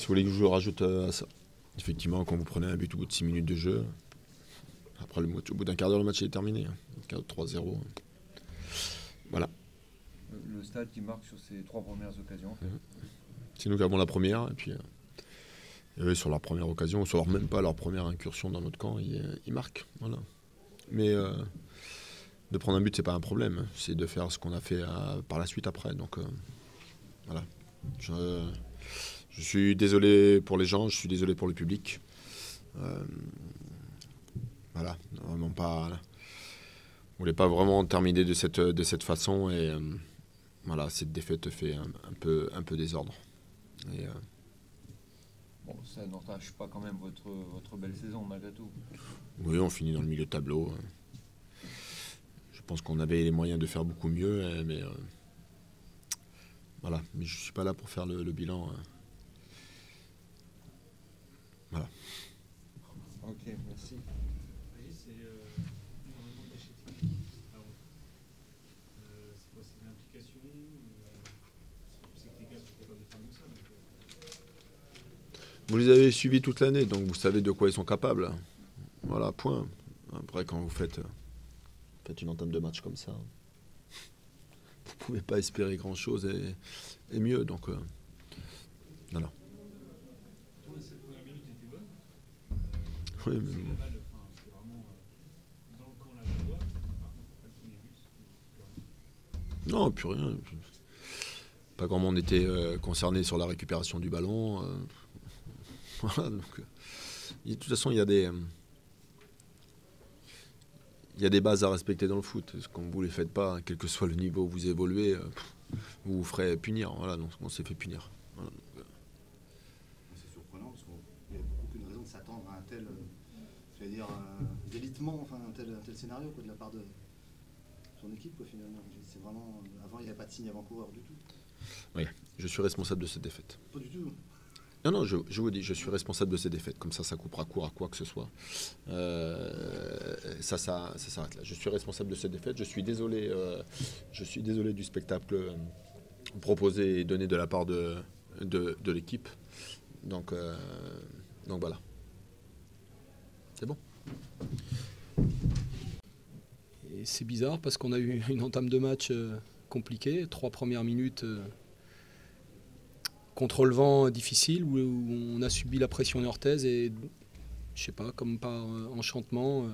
vous voulez que je rajoute à ça? Effectivement, quand vous prenez un but au bout de 6 minutes de jeu, après au bout d'un quart d'heure, le match est terminé. 3-0. Voilà. Le stade qui marque sur ses 3 premières occasions. C'est nous qui avons la première. Et puis, eux, sur leur première occasion, ou même pas leur première incursion dans notre camp, ils marquent. Voilà. Mais de prendre un but, c'est pas un problème. C'est de faire ce qu'on a fait par la suite après. Donc voilà. Je suis désolé pour les gens, je suis désolé pour le public. Voilà, vraiment pas. On voulait pas vraiment terminer de cette façon et voilà, cette défaite fait un peu désordre. Et, bon, ça n'entache pas quand même votre belle saison malgré tout. Oui, on finit dans le milieu de tableau. Je pense qu'on avait les moyens de faire beaucoup mieux, mais voilà. Mais je suis pas là pour faire le bilan. Voilà. Ok, merci. Vous les avez suivis toute l'année, donc vous savez de quoi ils sont capables. Voilà, point. Après, quand vous faites une entame de match comme ça, vous ne pouvez pas espérer grand-chose et mieux. Donc, voilà. Oui, mais... Non, plus rien. Pas grand monde était concerné sur la récupération du ballon. Voilà, donc, de toute façon, il y a des bases à respecter dans le foot. Quand vous ne les faites pas, quel que soit le niveau où vous évoluez, vous vous ferez punir. Voilà, donc on s'est fait punir. Voilà, donc, c'est surprenant parce qu'il n'y a aucune raison de s'attendre à un tel, délitement, enfin un tel scénario quoi, de la part de son équipe quoi, finalement. C'est vraiment, avant il n'y avait pas de signe avant-coureur du tout. Oui, je suis responsable de cette défaite. Pas du tout. Non, je vous dis, je suis responsable de ces défaites. Comme ça coupera court à quoi que ce soit. Ça s'arrête là. Je suis responsable de cette défaite. Je suis désolé du spectacle proposé et donné de la part de l'équipe. Donc voilà. C'est bon. Et c'est bizarre parce qu'on a eu une entame de match compliquée. 3 premières minutes... contre le vent difficile où on a subi la pression niortaise et je sais pas, comme par enchantement,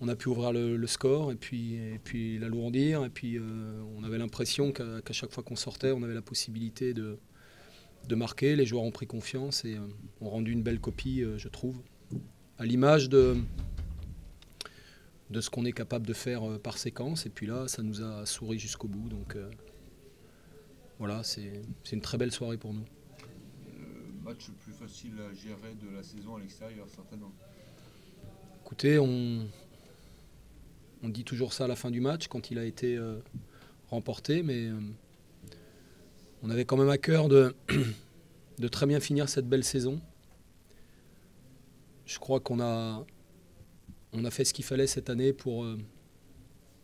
on a pu ouvrir le score et puis l'alourdir et puis on avait l'impression qu'à chaque fois qu'on sortait, on avait la possibilité de marquer. Les joueurs ont pris confiance et ont rendu une belle copie, je trouve, à l'image de ce qu'on est capable de faire par séquence. Et puis là, ça nous a souri jusqu'au bout. Donc voilà, c'est une très belle soirée pour nous. Le match le plus facile à gérer de la saison à l'extérieur, certainement. Écoutez, on dit toujours ça à la fin du match, quand il a été remporté, mais on avait quand même à cœur de très bien finir cette belle saison. Je crois qu'on a fait ce qu'il fallait cette année pour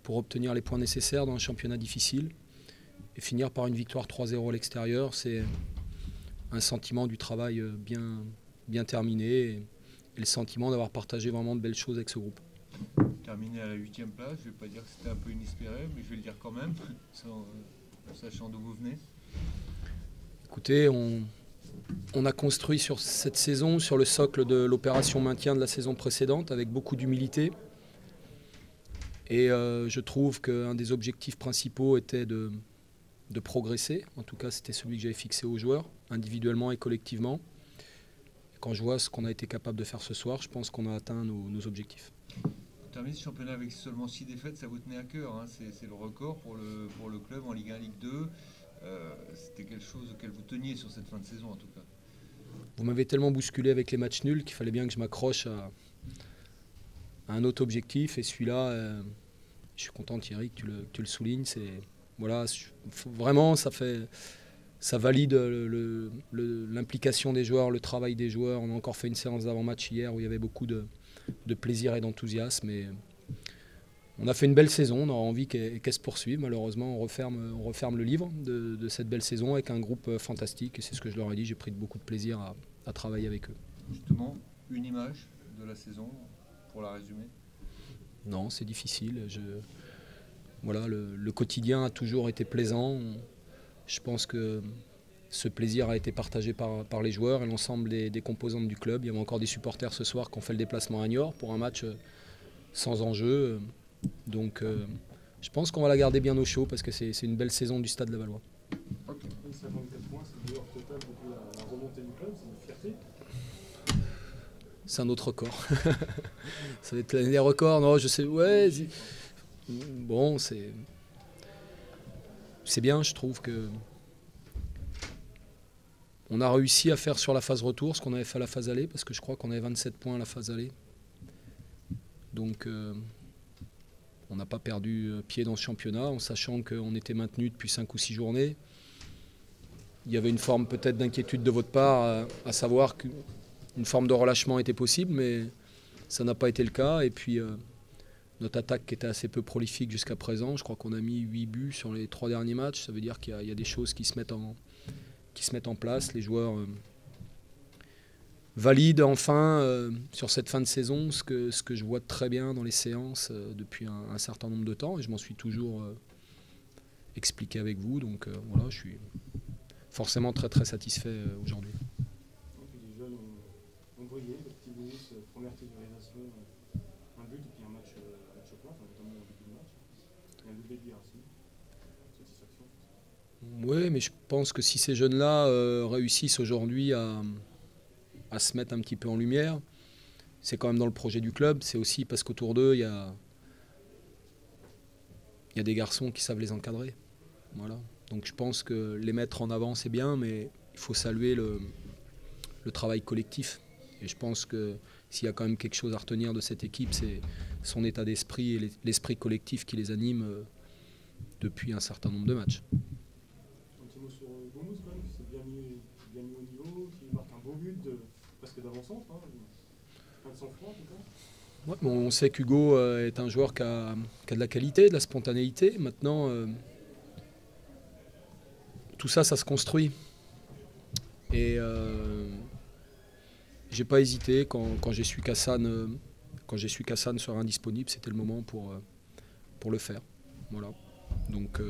obtenir les points nécessaires dans un championnat difficile. Et finir par une victoire 3-0 à l'extérieur, c'est un sentiment du travail bien terminé et le sentiment d'avoir partagé vraiment de belles choses avec ce groupe. Terminé à la 8e place, je ne vais pas dire que c'était un peu inespéré, mais je vais le dire quand même, sachant d'où vous venez. Écoutez, on a construit sur cette saison, sur le socle de l'opération maintien de la saison précédente, avec beaucoup d'humilité. Et je trouve qu'un des objectifs principaux était de progresser. En tout cas, c'était celui que j'avais fixé aux joueurs, individuellement et collectivement. Et quand je vois ce qu'on a été capable de faire ce soir, je pense qu'on a atteint nos objectifs. Terminer ce championnat avec seulement 6 défaites, ça vous tenait à cœur, hein. C'est le record pour le club en Ligue 1, Ligue 2. C'était quelque chose auquel vous teniez sur cette fin de saison en tout cas. Vous m'avez tellement bousculé avec les matchs nuls qu'il fallait bien que je m'accroche à un autre objectif. Et celui-là, je suis content Thierry que tu le soulignes. Voilà, vraiment, ça valide l'implication des joueurs, le travail des joueurs. On a encore fait une séance d'avant-match hier où il y avait beaucoup de plaisir et d'enthousiasme. Et On a fait une belle saison, on aura envie qu'elle se poursuive. Malheureusement, on referme le livre de cette belle saison avec un groupe fantastique. Et c'est ce que je leur ai dit, j'ai pris beaucoup de plaisir à travailler avec eux. Justement, une image de la saison pour la résumer? Non, c'est difficile. Voilà, le quotidien a toujours été plaisant. Je pense que ce plaisir a été partagé par les joueurs et l'ensemble des composantes du club. Il y avait encore des supporters ce soir qui ont fait le déplacement à Niort pour un match sans enjeu. Donc je pense qu'on va la garder bien au chaud parce que c'est une belle saison du Stade Lavallois. Okay. 54 points, c'est le meilleur total depuis la remontée du club, c'est une fierté. C'est un autre record. Ça va être l'année des records, non, je sais, ouais. Bon, c'est bien, je trouve que on a réussi à faire sur la phase retour ce qu'on avait fait à la phase aller, parce que je crois qu'on avait 27 points à la phase aller. Donc on n'a pas perdu pied dans ce championnat, en sachant qu'on était maintenu depuis 5 ou 6 journées. Il y avait une forme peut-être d'inquiétude de votre part, à savoir qu'une forme de relâchement était possible, mais ça n'a pas été le cas. Et puis notre attaque qui était assez peu prolifique jusqu'à présent, je crois qu'on a mis 8 buts sur les 3 derniers matchs. Ça veut dire qu'il y a des choses qui se mettent en place. Les joueurs valident enfin sur cette fin de saison ce que je vois très bien dans les séances depuis un certain nombre de temps. Et je m'en suis toujours expliqué avec vous. Donc voilà, je suis forcément très très satisfait aujourd'hui. Les jeunes ont brillé, le petit Louis, première titularisation, un but et puis un match plat, notamment au début du match. Il y a un doublé de aussi. Satisfaction. Oui, mais je pense que si ces jeunes-là réussissent aujourd'hui à se mettre un petit peu en lumière, c'est quand même dans le projet du club. C'est aussi parce qu'autour d'eux, il y a des garçons qui savent les encadrer. Voilà. Donc je pense que les mettre en avant, c'est bien, mais il faut saluer le travail collectif. Et je pense que s'il y a quand même quelque chose à retenir de cette équipe, c'est son état d'esprit et l'esprit collectif qui les anime depuis un certain nombre de matchs. Un petit mot sur Gomuz quand même, qui s'est bien mis au niveau, qui marque un beau but presque d'avant-centre, plein de sang-froid en tout cas. Ouais, bon, on sait qu'Hugo est un joueur qui a de la qualité, de la spontanéité. Maintenant, tout ça, ça se construit. Et j'ai pas hésité quand j'ai su qu'Hassan serait indisponible, c'était le moment pour le faire. Voilà. Donc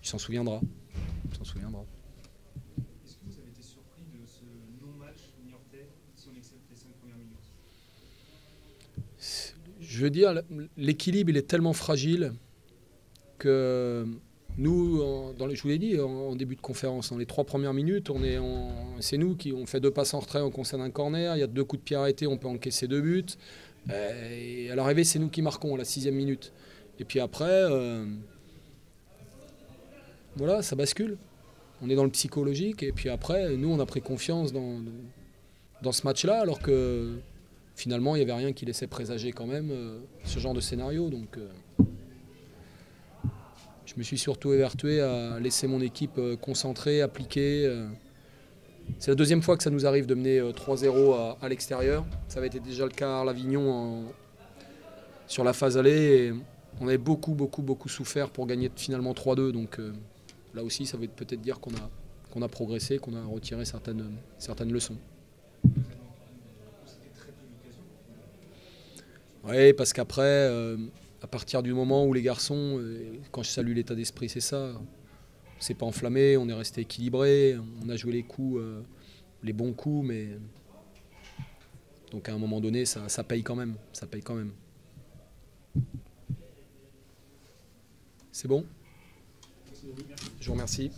il s'en souviendra. Il s'en souviendra. Est-ce que vous avez été surpris de ce non-match niortais si on accepte les 5 premières minutes? Je veux dire, l'équilibre il est tellement fragile que nous, je vous l'ai dit en début de conférence, dans les 3 premières minutes, c'est nous qui on fait 2 passes en retrait, on concède un corner, il y a 2 coups de pied arrêtés, on peut encaisser 2 buts. Et à l'arrivée, c'est nous qui marquons à la 6e minute. Et puis après, voilà, ça bascule. On est dans le psychologique. Et puis après, nous, on a pris confiance dans ce match-là, alors que finalement, il n'y avait rien qui laissait présager quand même ce genre de scénario. Donc je me suis surtout évertué à laisser mon équipe concentrée, appliquée. C'est la 2e fois que ça nous arrive de mener 3-0 à l'extérieur. Ça avait été déjà le cas à L'Avignon sur la phase aller. Et on avait beaucoup souffert pour gagner finalement 3-2. Donc là aussi, ça veut peut-être dire qu'on a progressé, qu'on a retiré certaines leçons. Oui, parce qu'après, à partir du moment où les garçons, quand je salue l'état d'esprit, c'est ça. On s'est pas enflammé, on est resté équilibré, on a joué les coups, les bons coups, mais donc à un moment donné, ça paye quand même. Ça paye quand même. C'est bon ? Je vous remercie.